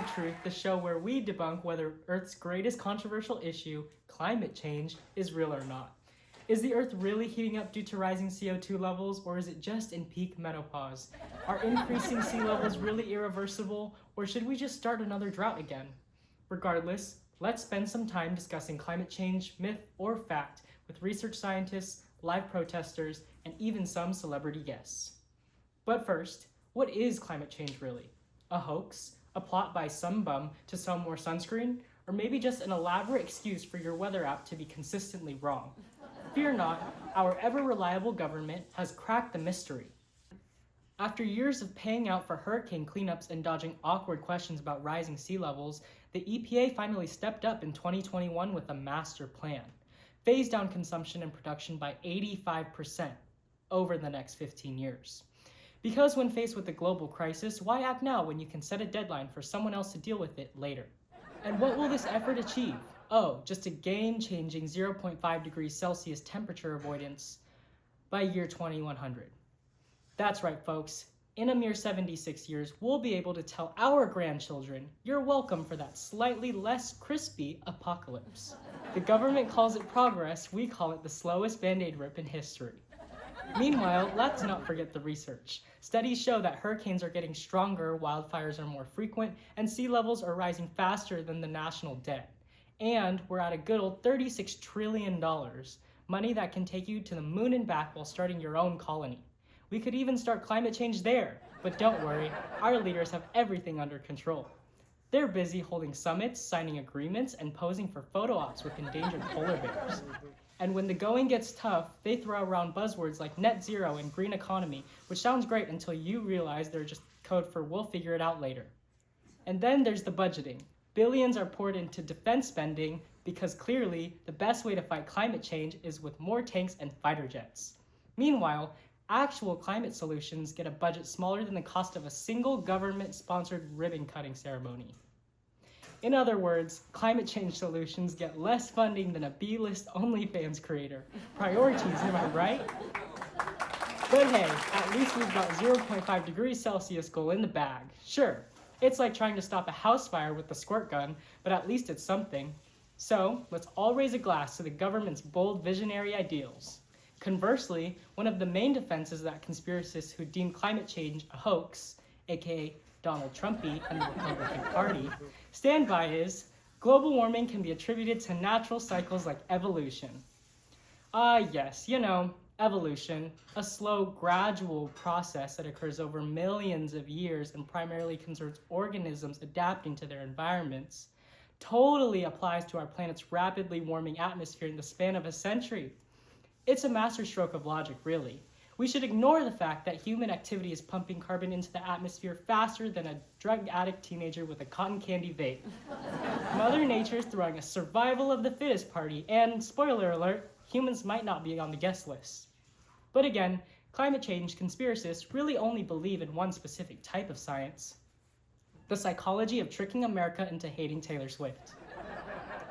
of Truth, the show where we debunk whether Earth's greatest controversial issue, climate change, is real or not. Is the Earth really heating up due to rising CO2 levels, or is it just in peak menopause? Are increasing sea levels really irreversible, or should we just start another drought again? Regardless, let's spend some time discussing climate change, myth or fact, with research scientists, live protesters, and even some celebrity guests. But first, what is climate change really? A hoax? A plot by some bum to sell more sunscreen? Or maybe just an elaborate excuse for your weather app to be consistently wrong? Fear not, our ever-reliable government has cracked the mystery. After years of paying out for hurricane cleanups and dodging awkward questions about rising sea levels, the EPA finally stepped up in 2021 with a master plan. Phase down consumption and production by 85% over the next 15 years. Because when faced with a global crisis, why act now when you can set a deadline for someone else to deal with it later? And what will this effort achieve? Oh, just a game-changing 0.5 degrees Celsius temperature avoidance by year 2100. That's right, folks. In a mere 76 years, we'll be able to tell our grandchildren, you're welcome for that slightly less crispy apocalypse. The government calls it progress, we call it the slowest Band-Aid rip in history. Meanwhile, let's not forget the research. Studies show that hurricanes are getting stronger, wildfires are more frequent, and sea levels are rising faster than the national debt. And we're at a good old $36 trillion, money that can take you to the moon and back while starting your own colony. We could even start climate change there, but don't worry, our leaders have everything under control. They're busy holding summits, signing agreements, and posing for photo ops with endangered polar bears. And when the going gets tough, they throw around buzzwords like net zero and green economy, which sounds great until you realize they're just code for we'll figure it out later. And then there's the budgeting. Billions are poured into defense spending because clearly the best way to fight climate change is with more tanks and fighter jets. Meanwhile, actual climate solutions get a budget smaller than the cost of a single government-sponsored ribbon-cutting ceremony. In other words, climate change solutions get less funding than a B-list OnlyFans creator. Priorities, am I right? But hey, at least we've got 0.5 degrees Celsius goal in the bag. Sure, it's like trying to stop a house fire with a squirt gun, but at least it's something. So, let's all raise a glass to the government's bold visionary ideals. Conversely, one of the main defenses that conspiracists who deem climate change a hoax, aka Donald Trumpy and the Republican Party, stand by is global warming can be attributed to natural cycles like evolution. Yes, evolution, a slow, gradual process that occurs over millions of years and primarily concerns organisms adapting to their environments, totally applies to our planet's rapidly warming atmosphere in the span of a century. It's a masterstroke of logic, really. We should ignore the fact that human activity is pumping carbon into the atmosphere faster than a drug addict teenager with a cotton candy vape. Mother Nature is throwing a survival of the fittest party, and, spoiler alert, humans might not be on the guest list. But again, climate change conspiracists really only believe in one specific type of science: the psychology of tricking America into hating Taylor Swift.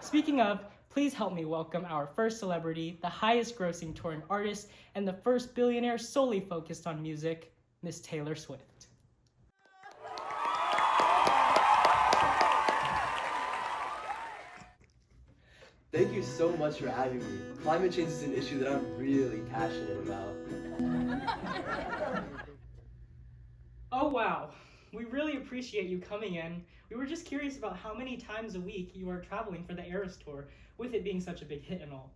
Speaking of, please help me welcome our first celebrity, the highest grossing touring artist, and the first billionaire solely focused on music, Miss Taylor Swift. Thank you so much for having me. Climate change is an issue that I'm really passionate about. Oh wow, we really appreciate you coming in. We were just curious about how many times a week you are traveling for the Eras Tour, with it being such a big hit and all.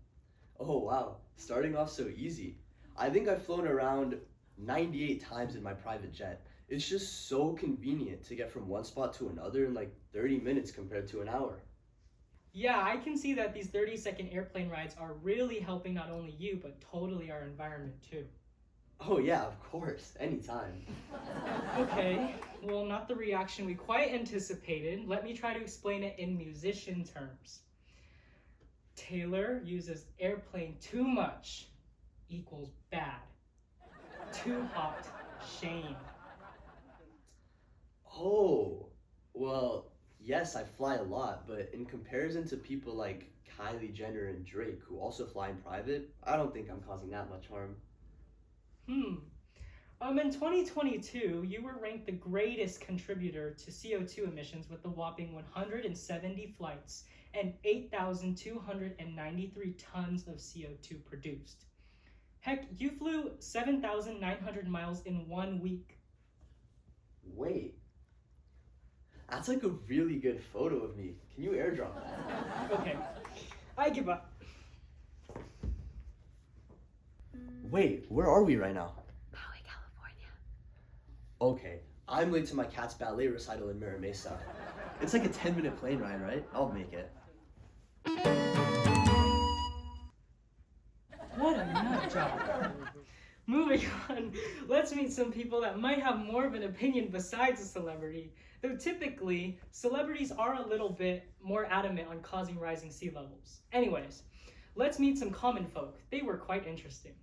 Oh wow, starting off so easy. I think I've flown around 98 times in my private jet. It's just so convenient to get from one spot to another in like 30 minutes compared to an hour. Yeah, I can see that these 30-second airplane rides are really helping not only you, but totally our environment too. Oh yeah, of course, anytime. Okay, well, not the reaction we quite anticipated. Let me try to explain it in musician terms. Taylor uses airplane too much equals bad. Too hot, shame. Oh, well, yes, I fly a lot, but in comparison to people like Kylie Jenner and Drake, who also fly in private, I don't think I'm causing that much harm. In 2022, you were ranked the greatest contributor to CO2 emissions with a whopping 170 flights and 8,293 tons of CO2 produced. Heck, you flew 7,900 miles in 1 week. Wait. That's like a really good photo of me. Can you airdrop that? Okay, I give up. Wait, where are we right now? Maui, California. Okay, I'm late to my cat's ballet recital in Mira Mesa. It's like a 10-minute plane ride, right? I'll make it. What a nut job. Moving on, let's meet some people that might have more of an opinion besides a celebrity. Though typically, celebrities are a little bit more adamant on causing rising sea levels. Anyways, let's meet some common folk. They were quite interesting.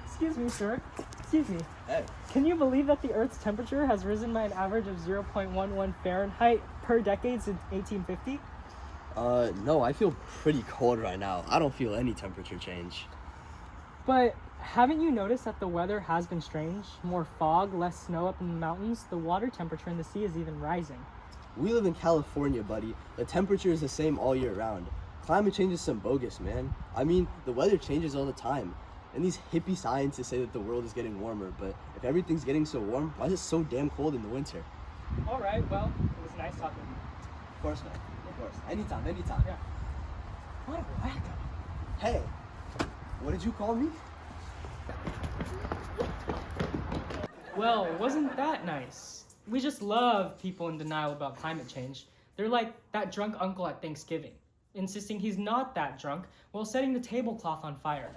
Excuse me, sir. Excuse me. Hey. Can you believe that the Earth's temperature has risen by an average of 0.11 Fahrenheit per decade since 1850? No, I feel pretty cold right now. I don't feel any temperature change. But haven't you noticed that the weather has been strange? More fog, less snow up in the mountains. The water temperature in the sea is even rising. We live in California, buddy. The temperature is the same all year round. Climate change is some bogus, man. I mean, the weather changes all the time. And these hippie scientists say that the world is getting warmer, but if everything's getting so warm, why is it so damn cold in the winter? All right, well, it was nice talking to you. Of course, man. Of course. Anytime, anytime. Yeah. What a wacko. Hey, what did you call me? Well, wasn't that nice? We just love people in denial about climate change. They're like that drunk uncle at Thanksgiving, insisting he's not that drunk while setting the tablecloth on fire.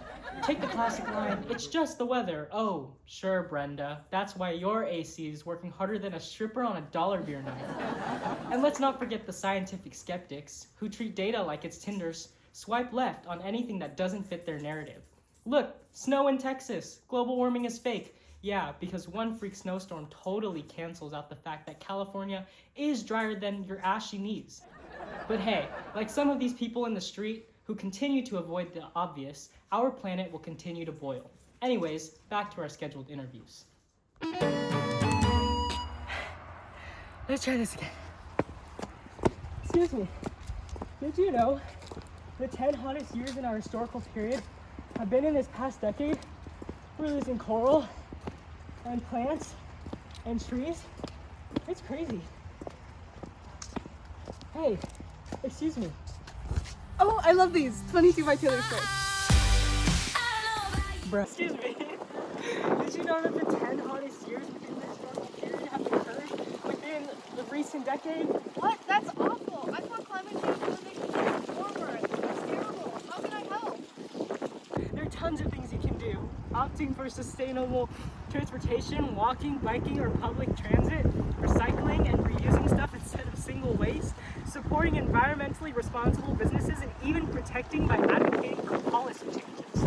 Take the classic line, "It's just the weather." Oh, sure, Brenda. That's why your AC is working harder than a stripper on a dollar beer night. And let's not forget the scientific skeptics who treat data like it's Tinder's swipe left on anything that doesn't fit their narrative. Look, snow in Texas. Global warming is fake. Yeah, because one freak snowstorm totally cancels out the fact that California is drier than your ashy knees. But hey, like some of these people in the street who continue to avoid the obvious, our planet will continue to boil. Anyways, back to our scheduled interviews. Let's try this again. Excuse me, did you know the 10 hottest years in our historical period have been in this past decade? We're losing coral and plants and trees. It's crazy. Hey, excuse me. Oh, I love these. 22 by Taylor Swift. Bruh. Excuse me. Did you know that the 10 hottest years within the historical period have occurred within the recent decade? What? That's awful. I thought climate change was making things warmer. That's terrible. How can I help? There are tons of things you can do. Opting for sustainable transportation, walking, biking, or public transit, recycling and reusing stuff instead of single waste, supporting environmentally responsible businesses, and even protecting by advocating for policy changes.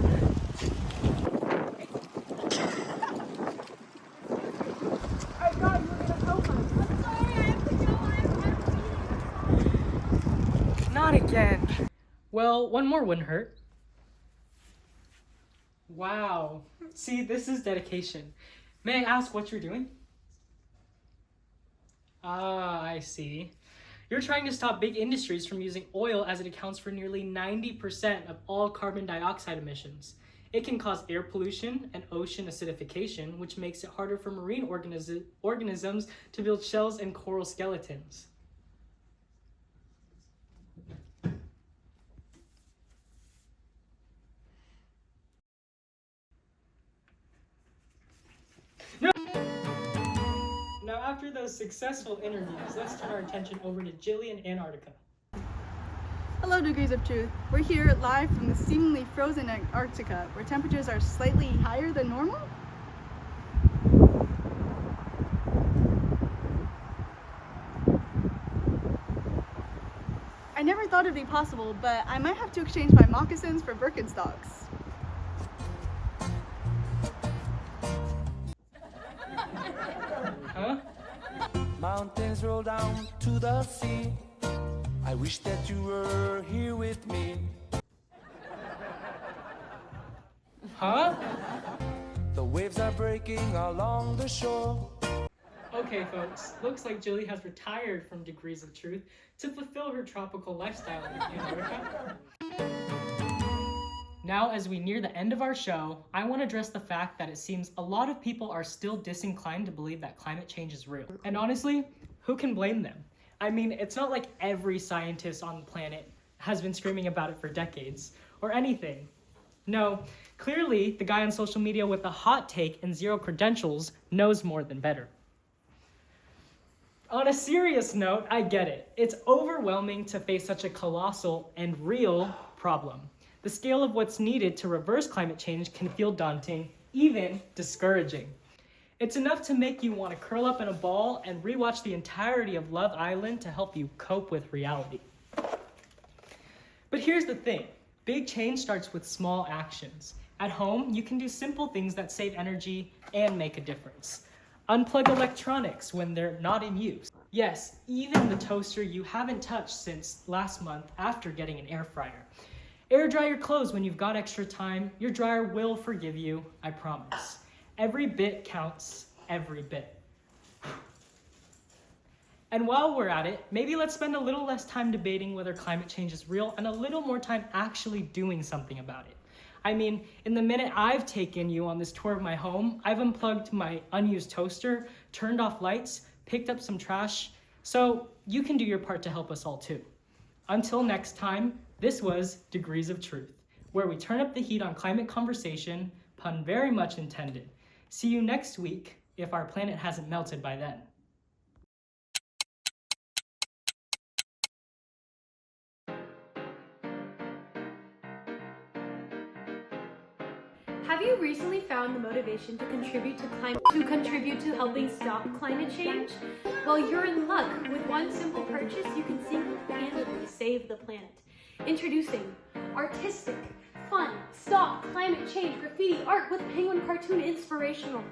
I thought you were gonna help us. I'm sorry, I have to go. I'm Not again. Well, one more wouldn't hurt. Wow. See, this is dedication. May I ask what you're doing? Ah, I see. You're trying to stop big industries from using oil as it accounts for nearly 90% of all carbon dioxide emissions. It can cause air pollution and ocean acidification, which makes it harder for marine organisms to build shells and coral skeletons. Now, after those successful interviews, let's turn our attention over to Jilly in Antarctica. Hello, Degrees of Truth. We're here live from the seemingly frozen Antarctica, where temperatures are slightly higher than normal. I never thought it'd be possible, but I might have to exchange my moccasins for Birkenstocks. Huh? Mountains roll down to the sea. I wish that you were here with me. Huh? The waves are breaking along the shore. Okay, folks, looks like Julie has retired from Degrees of Truth to fulfill her tropical lifestyle in Antarctica. Now, as we near the end of our show, I want to address the fact that it seems a lot of people are still disinclined to believe that climate change is real. And honestly, who can blame them? I mean, it's not like every scientist on the planet has been screaming about it for decades, or anything. No, clearly, the guy on social media with a hot take and zero credentials knows more than better. On a serious note, I get it. It's overwhelming to face such a colossal and real problem. The scale of what's needed to reverse climate change can feel daunting, even discouraging. It's enough to make you want to curl up in a ball and rewatch the entirety of Love Island to help you cope with reality. But here's the thing. Big change starts with small actions. At home, you can do simple things that save energy and make a difference. Unplug electronics when they're not in use. Yes, even the toaster you haven't touched since last month after getting an air fryer. Air dry your clothes when you've got extra time. Your dryer will forgive you, I promise. Every bit counts, every bit. And while we're at it, maybe let's spend a little less time debating whether climate change is real and a little more time actually doing something about it. I mean, in the minute I've taken you on this tour of my home, I've unplugged my unused toaster, turned off lights, picked up some trash, so you can do your part to help us all too. Until next time, this was Degrees of Truth, where we turn up the heat on climate conversation, pun very much intended. See you next week, if our planet hasn't melted by then. Have you recently found the motivation to contribute to helping stop climate change? Well, you're in luck. With one simple purchase, you can single-handedly save the planet. Introducing artistic, fun, stop climate change graffiti art with penguin cartoon inspirational.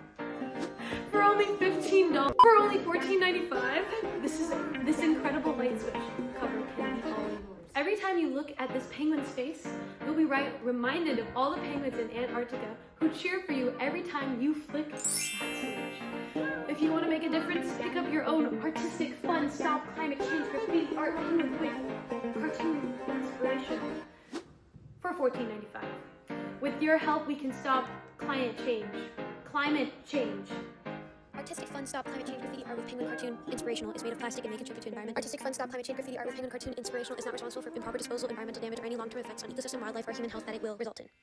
For only $15, for only $14.95, this incredible light switch cover can be all yours. Every time you look at this penguin's face, you'll be reminded of all the penguins in Antarctica who cheer for you every time you flick that switch. If you want to make a difference, pick up your own artistic, fun, stop climate change graffiti art penguin with cartoon inspiration for $14.95. With your help, we can stop climate change. Climate change. Artistic Fun Stop Climate Change Graffiti Art with Penguin Cartoon Inspirational is made of plastic and may contribute to environment. Artistic Fun Stop Climate Change Graffiti Art with Penguin Cartoon Inspirational is not responsible for improper disposal, environmental damage, or any long-term effects on ecosystem, wildlife, or human health that it will result in.